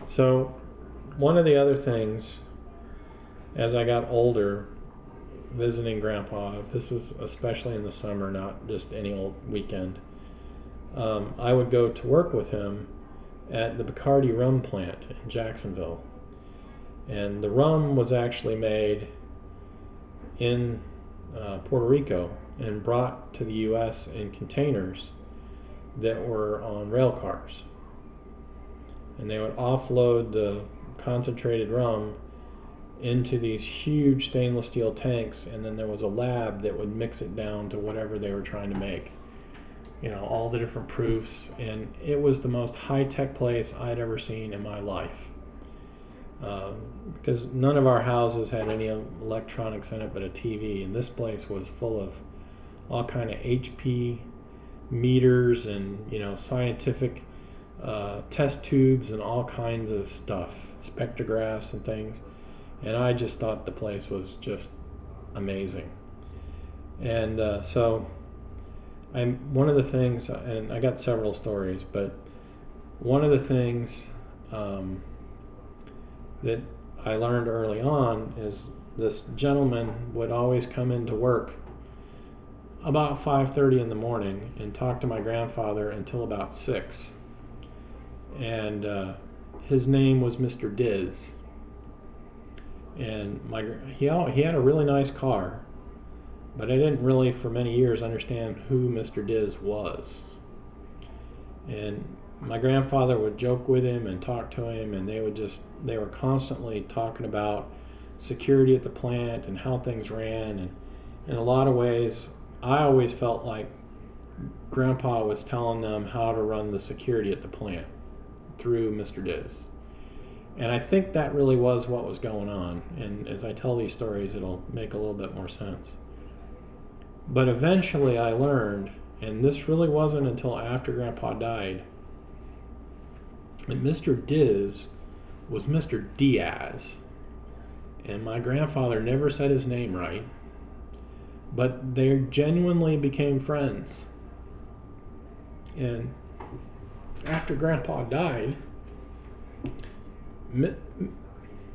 So one of the other things, as I got older, visiting Grandpa, this was especially in the summer, not just any old weekend, I would go to work with him at the Bacardi rum plant in Jacksonville. And the rum was actually made in Puerto Rico and brought to the U.S. in containers that were on rail cars. And they would offload the concentrated rum into these huge stainless steel tanks, and then there was a lab that would mix it down to whatever they were trying to make. You know, all the different proofs, and it was the most high-tech place I'd ever seen in my life. Because none of our houses had any electronics in it but a TV, and this place was full of all kind of HP meters and, you know, scientific test tubes and all kinds of stuff, spectrographs and things. And I just thought the place was just amazing. And so one of the things, and I got several stories, but one of the things that I learned early on is this gentleman would always come into work about 5:30 in the morning and talk to my grandfather until about 6. And his name was Mr. Diz. And he had a really nice car, but I didn't really for many years understand who Mr. Diz was. And my grandfather would joke with him and talk to him, and they were constantly talking about security at the plant and how things ran. And in a lot of ways, I always felt like Grandpa was telling them how to run the security at the plant through Mr. Diz. And I think that really was what was going on. And as I tell these stories, it'll make a little bit more sense. But eventually I learned, and this really wasn't until after Grandpa died, that Mr. Diz was Mr. Diaz. And my grandfather never said his name right, but they genuinely became friends. And after Grandpa died,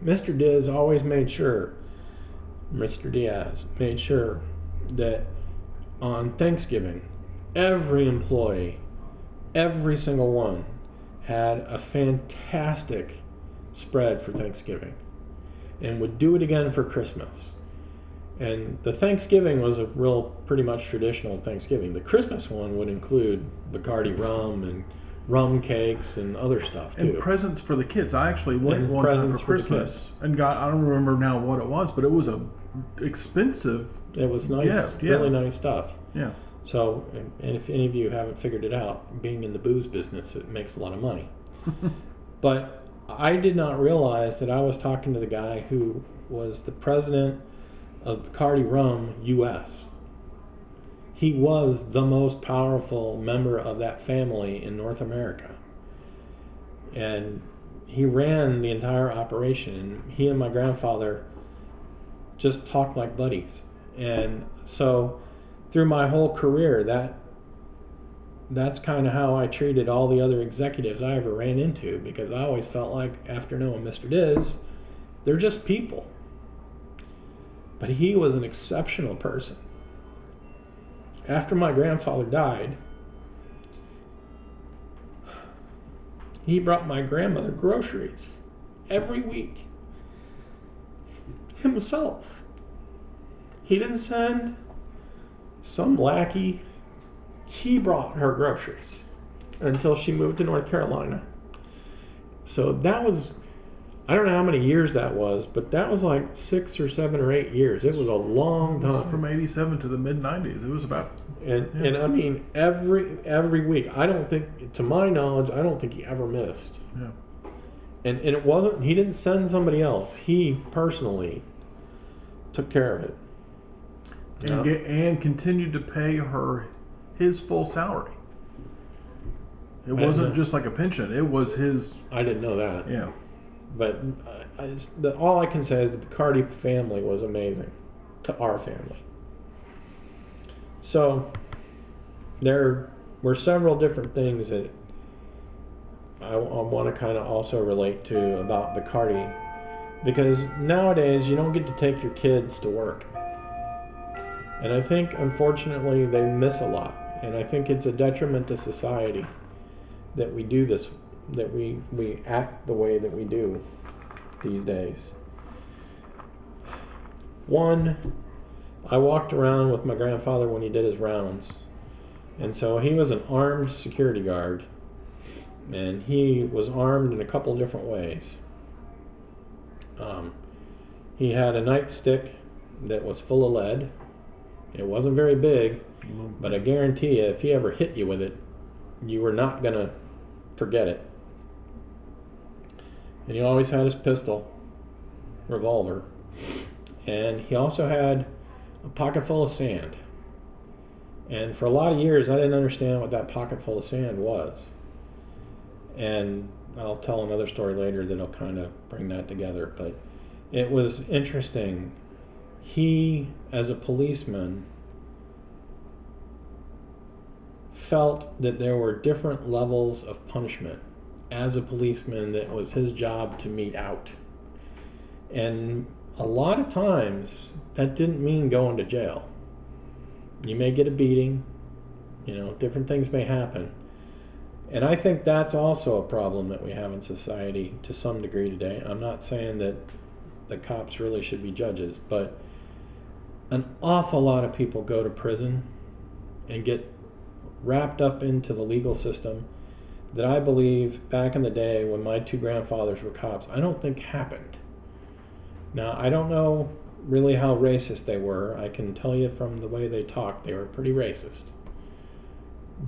Mr. Diaz always made sure, Mr. Diaz made sure that on Thanksgiving, every employee, every single one, had a fantastic spread for Thanksgiving and would do it again for Christmas. And the Thanksgiving was a real pretty much traditional Thanksgiving. The Christmas one would include Bacardi rum and rum cakes and other stuff too. And presents for the kids. I actually went one time for Christmas and got, I don't remember now what it was, but it was a expensive It was nice, gift. really nice stuff. Yeah. So, and if any of you haven't figured it out, being in the booze business, it makes a lot of money. But I did not realize that I was talking to the guy who was the president of Bacardi Rum US. He was the most powerful member of that family in North America. And he ran the entire operation. And he and my grandfather just talked like buddies. And so through my whole career, that's kind of how I treated all the other executives I ever ran into, because I always felt like, after knowing Mr. Diz, they're just people. But he was an exceptional person. After my grandfather died, he brought my grandmother groceries every week himself. He didn't send some lackey. He brought her groceries until she moved to North Carolina. So that was, I don't know how many years that was, but that was like 6 or 7 or 8 years. It was a long time. From 87 to the mid-90s. It was about... And I mean, every week, I don't think, to my knowledge, I don't think he ever missed. Yeah. And it wasn't, he didn't send somebody else. He personally took care of it. And continued to pay her his full salary. It wasn't just like a pension. It was his... I didn't know that. Yeah. But all I can say is the Bacardi family was amazing to our family. So there were several different things that I want to kind of also relate to about Bacardi, because nowadays you don't get to take your kids to work. And I think, unfortunately, they miss a lot. And I think it's a detriment to society that we do this, that we act the way that we do these days. One, I walked around with my grandfather when he did his rounds. And so he was an armed security guard. And he was armed in a couple different ways. He had a nightstick that was full of lead. It wasn't very big, but I guarantee you, if he ever hit you with it, you were not going to forget it. And he always had his pistol, revolver. And he also had a pocket full of sand. And for a lot of years, I didn't understand what that pocket full of sand was. And I'll tell another story later that'll kind of bring that together. But it was interesting. He, as a policeman, felt that there were different levels of punishment. As a policeman, that was his job to mete out. And a lot of times, that didn't mean going to jail. You may get a beating, different things may happen. And I think that's also a problem that we have in society to some degree today. I'm not saying that the cops really should be judges, but an awful lot of people go to prison and get wrapped up into the legal system that I believe back in the day when my two grandfathers were cops, I don't think happened. Now, I don't know really how racist they were. I can tell you from the way they talked, they were pretty racist.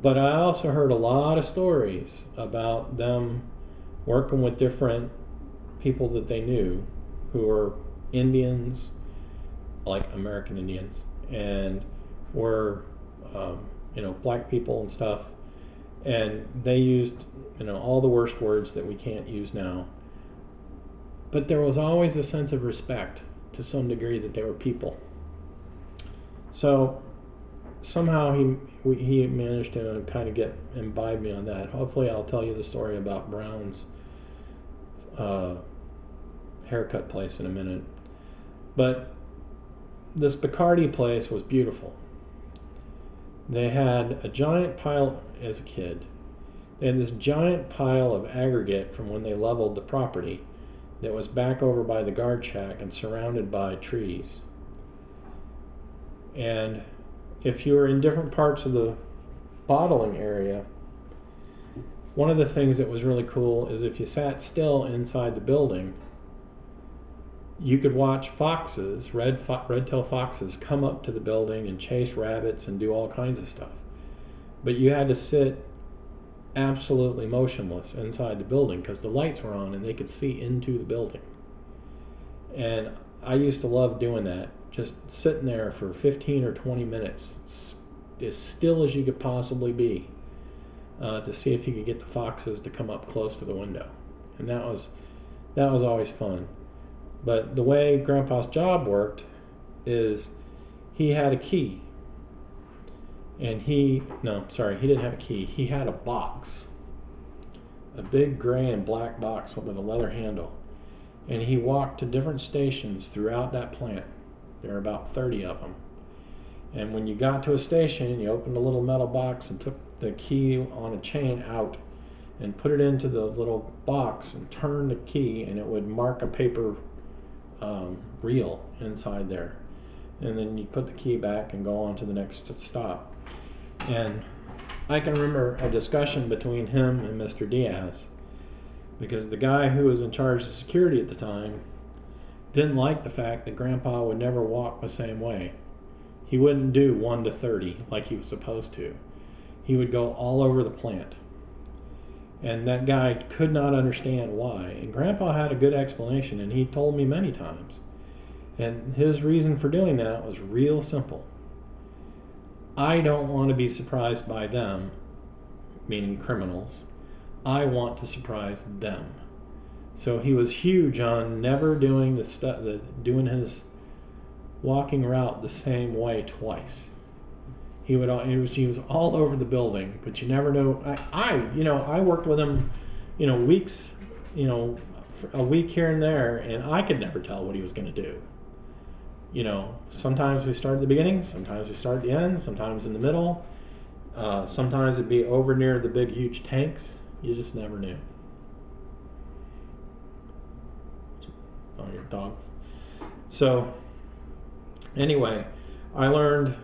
But I also heard a lot of stories about them working with different people that they knew who were Indians, like American Indians, and were, black people and stuff. And they used, all the worst words that we can't use now. But there was always a sense of respect to some degree that they were people. So somehow he managed to kind of imbibe me on that. Hopefully I'll tell you the story about Brown's haircut place in a minute. But this Bacardi place was beautiful. They had a giant pile, as a kid, they had this giant pile of aggregate from when they leveled the property that was back over by the guard shack and surrounded by trees. And if you were in different parts of the bottling area, one of the things that was really cool is if you sat still inside the building, you could watch foxes, red-tailed foxes, come up to the building and chase rabbits and do all kinds of stuff. But you had to sit absolutely motionless inside the building because the lights were on and they could see into the building. And I used to love doing that, just sitting there for 15 or 20 minutes, as still as you could possibly be, to see if you could get the foxes to come up close to the window. And that was always fun. But the way Grandpa's job worked is he had a key. And he didn't have a key. He had a box. A big gray and black box with a leather handle. And he walked to different stations throughout that plant. There were about 30 of them. And when you got to a station, you opened a little metal box and took the key on a chain out and put it into the little box and turned the key, and it would mark a paper reel inside there. And then you put the key back and go on to the next stop. And I can remember a discussion between him and Mr. Diaz, because the guy who was in charge of security at the time didn't like the fact that Grandpa would never walk the same way. He wouldn't do 1 to 30 like he was supposed to. He would go all over the plant. And that guy could not understand why. And Grandpa had a good explanation, and he told me many times. And his reason for doing that was real simple. I don't want to be surprised by them, meaning criminals. I want to surprise them. So he was huge on never doing doing his walking route the same way twice. He was all over the building, but you never know. I worked with him weeks, a week here and there, and I could never tell what he was going to do. Sometimes we start at the beginning, sometimes we start at the end, sometimes in the middle. Sometimes it'd be over near the big, huge tanks. You just never knew. Oh, your dog. So, anyway, I learned,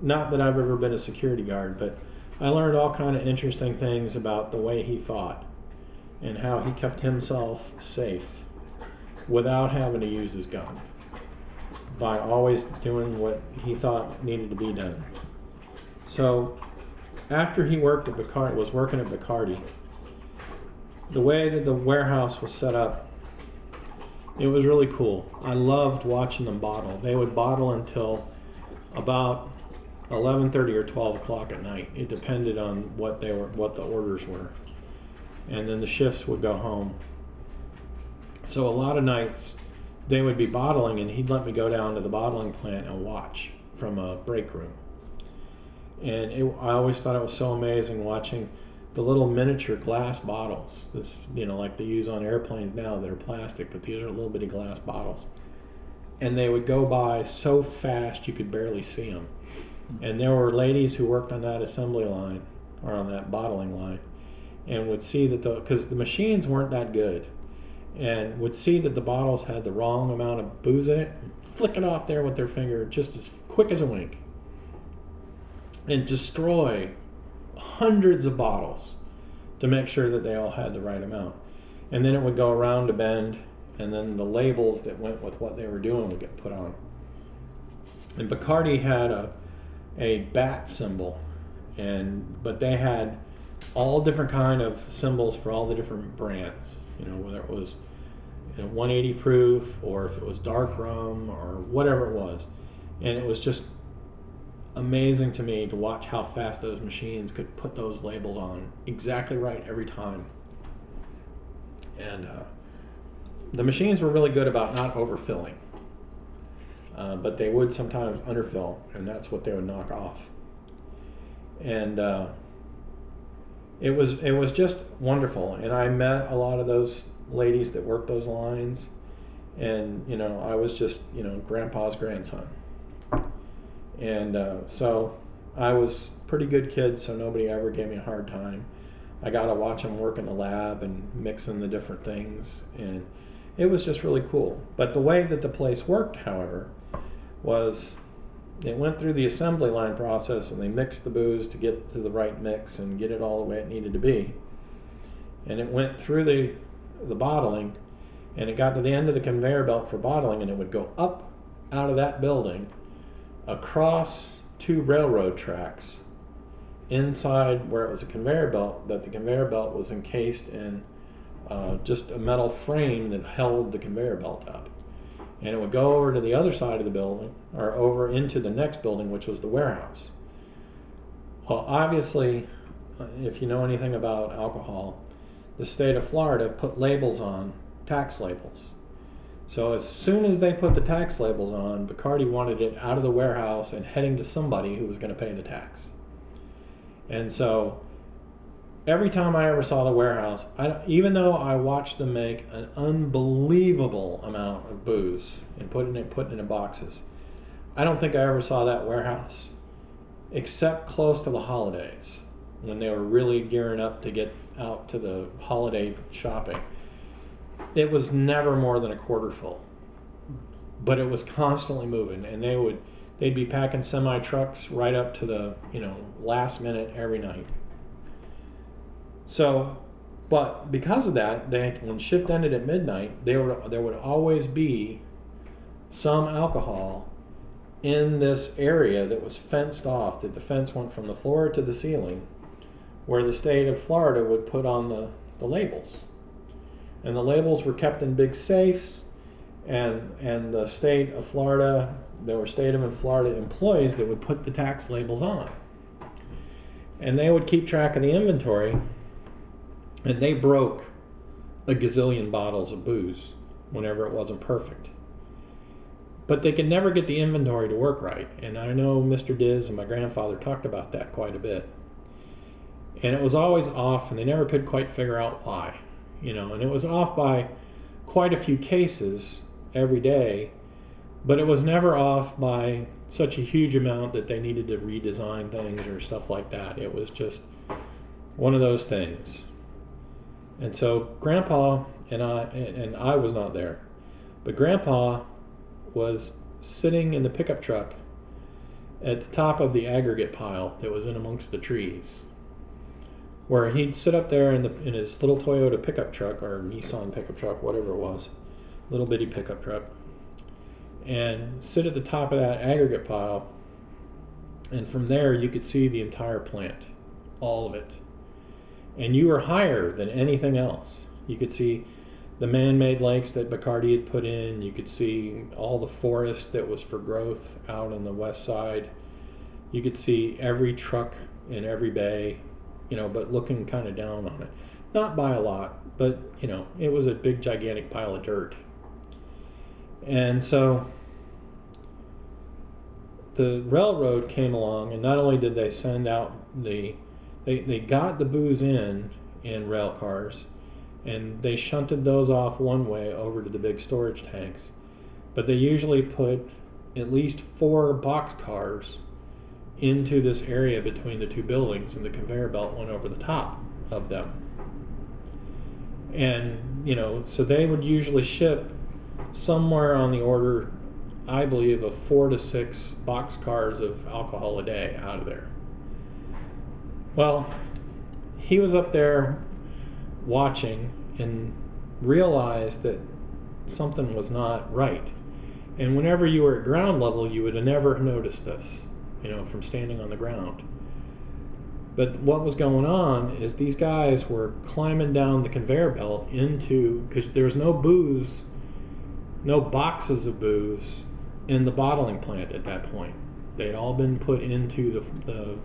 not that I've ever been a security guard, but I learned all kind of interesting things about the way he thought and how he kept himself safe without having to use his gun, by always doing what he thought needed to be done. So after he was working at Bacardi, the way that the warehouse was set up, it was really cool. I loved watching them bottle. They would bottle until about 11:30 or 12 o'clock at night. It depended on what the orders were. And then the shifts would go home. So a lot of nights they would be bottling, and he'd let me go down to the bottling plant and watch from a break room. And I always thought it was so amazing watching the little miniature glass bottles, like they use on airplanes now that are plastic, but these are little bitty glass bottles. And they would go by so fast you could barely see them. And there were ladies who worked on that assembly line, or on that bottling line, and would see that because the machines weren't that good, and would see that the bottles had the wrong amount of booze in it, flick it off there with their finger just as quick as a wink, and destroy hundreds of bottles to make sure that they all had the right amount. And then it would go around a bend, and then the labels that went with what they were doing would get put on. And Bacardi had a bat symbol, but they had all different kind of symbols for all the different brands, whether it was 180 proof, or if it was dark rum, or whatever it was. And it was just amazing to me to watch how fast those machines could put those labels on exactly right every time. And the machines were really good about not overfilling, but they would sometimes underfill, and that's what they would knock off. And it was just wonderful. And I met a lot of those ladies that worked those lines, and I was just grandpa's grandson. And so I was a pretty good kid, so nobody ever gave me a hard time. I got to watch them work in the lab and mixing the different things, and it was just really cool. But the way that the place worked, however, was it went through the assembly line process, and they mixed the booze to get to the right mix and get it all the way it needed to be. And it went through the bottling, and it got to the end of the conveyor belt for bottling, and it would go up out of that building across 2 railroad tracks inside where it was a conveyor belt, but the conveyor belt was encased in just a metal frame that held the conveyor belt up. And it would go over to the other side of the building, or over into the next building, which was the warehouse. Well, obviously, if you know anything about alcohol, the state of Florida put labels on, tax labels. So as soon as they put the tax labels on, Bacardi wanted it out of the warehouse and heading to somebody who was going to pay the tax. And so every time I ever saw the warehouse, even though I watched them make an unbelievable amount of booze and putting it in boxes, I don't think I ever saw that warehouse except close to the holidays, when they were really gearing up to get out to the holiday shopping. It was never more than a quarter full, but it was constantly moving, and they'd be packing semi trucks right up to the last minute every night. So, but because of that, when shift ended at midnight, there would always be some alcohol in this area that was fenced off, that the fence went from the floor to the ceiling, where the state of Florida would put on the labels. And the labels were kept in big safes, and the state of Florida, there were state of Florida employees that would put the tax labels on. And they would keep track of the inventory, and they broke a gazillion bottles of booze whenever it wasn't perfect. But they could never get the inventory to work right. And I know Mr. Diz and my grandfather talked about that quite a bit. And it was always off, and they never could quite figure out why. and it was off by quite a few cases every day, but it was never off by such a huge amount that they needed to redesign things or stuff like that. It was just one of those things. And so Grandpa and I was not there, but Grandpa was sitting in the pickup truck at the top of the aggregate pile that was in amongst the trees, where he'd sit up there in his little Toyota pickup truck, or Nissan pickup truck, whatever it was, little bitty pickup truck, and sit at the top of that aggregate pile, and from there you could see the entire plant, all of it. And you were higher than anything else. You could see the man-made lakes that Bacardi had put in. You could see all the forest that was for growth out on the west side. You could see every truck in every bay, but looking kind of down on it. Not by a lot, but, it was a big, gigantic pile of dirt. And so the railroad came along, and not only did they send out they got the booze in rail cars, and they shunted those off one way over to the big storage tanks. But they usually put at least 4 box cars into this area between the two buildings, and the conveyor belt went over the top of them. And, so they would usually ship somewhere on the order, I believe, of 4 to 6 box cars of alcohol a day out of there. Well, he was up there watching and realized that something was not right. And whenever you were at ground level, you would have never noticed this, from standing on the ground. But what was going on is these guys were climbing down the conveyor belt because there was no booze, no boxes of booze in the bottling plant at that point. They had all been put into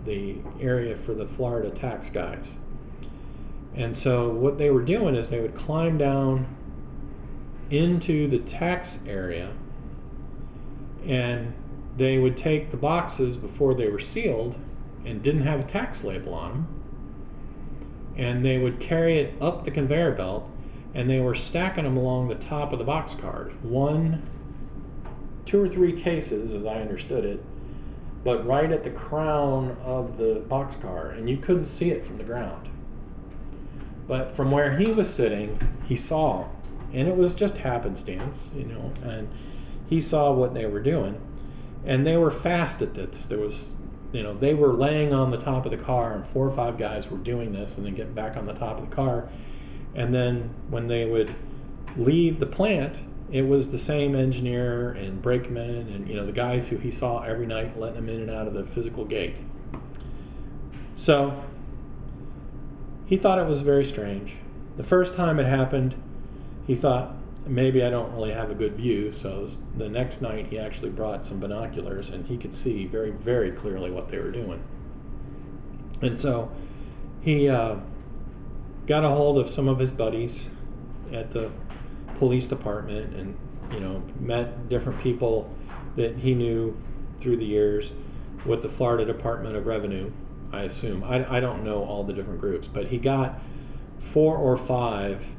the area for the Florida tax guys. And so what they were doing is they would climb down into the tax area, and they would take the boxes before they were sealed and didn't have a tax label on them, and they would carry it up the conveyor belt, and they were stacking them along the top of the boxcars. 2 or 3 cases, as I understood it, but right at the crown of the boxcar, and you couldn't see it from the ground. But from where he was sitting, he saw, and it was just happenstance, and he saw what they were doing, and they were fast at this. There was, they were laying on the top of the car, and 4 or 5 guys were doing this, and then getting back on the top of the car, and then when they would leave the plant, it was the same engineer and brakemen and the guys who he saw every night, letting them in and out of the physical gate. So he thought it was very strange. The first time it happened, he thought, maybe I don't really have a good view, so the next night he actually brought some binoculars, and he could see very, very clearly what they were doing. And so he got a hold of some of his buddies at the police department, and met different people that he knew through the years with the Florida Department of Revenue, I assume. I don't know all the different groups, but he got 4 or 5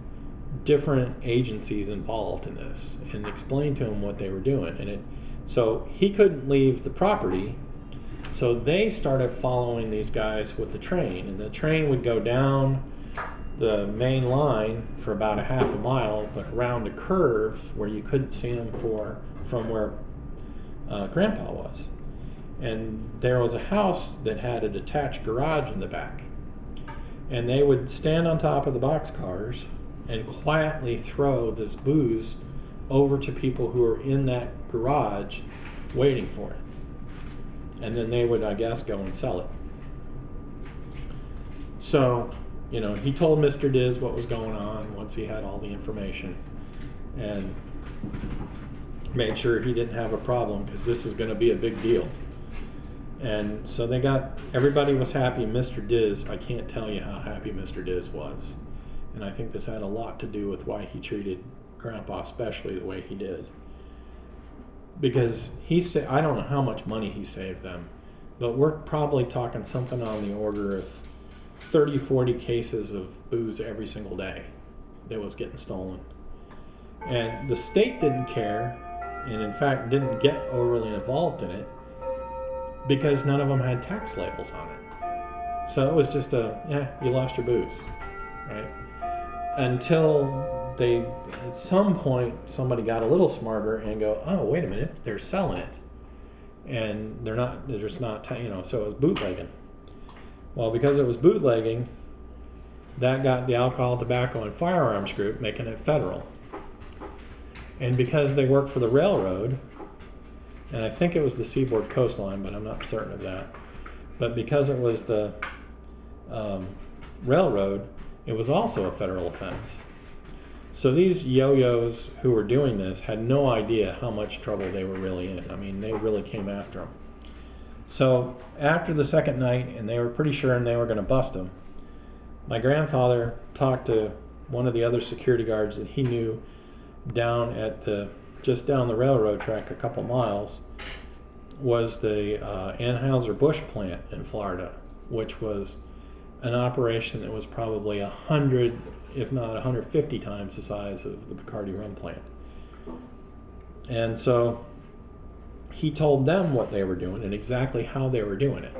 different agencies involved in this and explained to him what they were doing. And so he couldn't leave the property, so they started following these guys with the train, and the train would go down the main line for about a half a mile, but around a curve where you couldn't see them from where Grandpa was. And there was a house that had a detached garage in the back. And they would stand on top of the boxcars and quietly throw this booze over to people who were in that garage waiting for it. And then they would, I guess, go and sell it. So he told Mr. Diz what was going on once he had all the information, and made sure he didn't have a problem, because this is going to be a big deal. And so everybody was happy. Mr. Diz, I can't tell you how happy Mr. Diz was. And I think this had a lot to do with why he treated Grandpa especially the way he did. Because I don't know how much money he saved them, but we're probably talking something on the order of 30, 40 cases of booze every single day. that was getting stolen. And the state didn't care, and in fact didn't get overly involved in it, because none of them had tax labels on it. So it was just you lost your booze, right? Until they, at some point, somebody got a little smarter and go, oh, wait a minute, they're selling it. And they're just not, so it was bootlegging. Well, because it was bootlegging, that got the Alcohol, Tobacco, and Firearms Group, making it federal. And because they worked for the railroad, and I think it was the Seaboard Coastline, but I'm not certain of that, but because it was the railroad, it was also a federal offense. So these yo-yos who were doing this had no idea how much trouble they were really in. I mean, they really came after them. So after the second night, and they were pretty sure they were going to bust them, my grandfather talked to one of the other security guards that he knew just down the railroad track a couple miles, was the Anheuser-Busch plant in Florida, which was an operation that was probably 100, if not 150 times the size of the Bacardi rum plant. And so he told them what they were doing and exactly how they were doing it.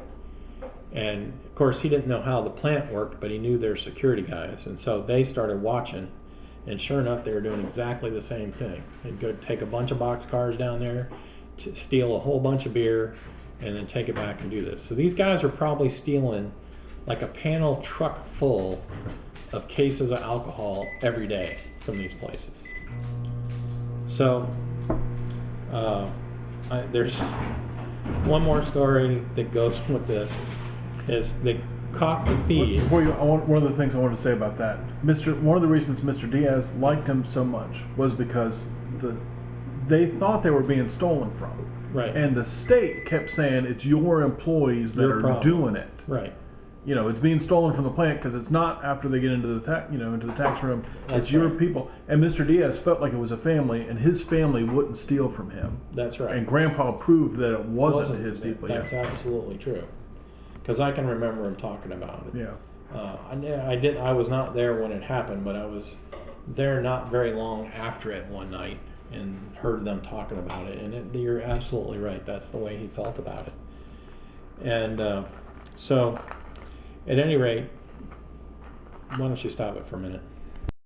And of course he didn't know how the plant worked, but he knew their security guys, and so they started watching, and sure enough they were doing exactly the same thing. They'd go take a bunch of boxcars down there, steal a whole bunch of beer, and then take it back and do this. So these guys were probably stealing like a panel truck full of cases of alcohol every day from these places. So there's one more story that goes with this, is they caught the thief. One of the things I wanted to say about that, one of the reasons Mr. Diaz liked him so much was because they thought they were being stolen from. Right. And the state kept saying it's your employees that are doing it. Right. It's being stolen from the plant because it's not after they get into the into the tax room. That's it's your people. And Mr. Diaz felt like it was a family, and his family wouldn't steal from him. That's right. And Grandpa proved that it wasn't his people. That's absolutely true. Because I can remember him talking about it. Yeah. I was not there when it happened, but I was there not very long after it one night and heard them talking about it. And you're absolutely right. That's the way he felt about it. And so, at any rate, why don't you stop it for a minute?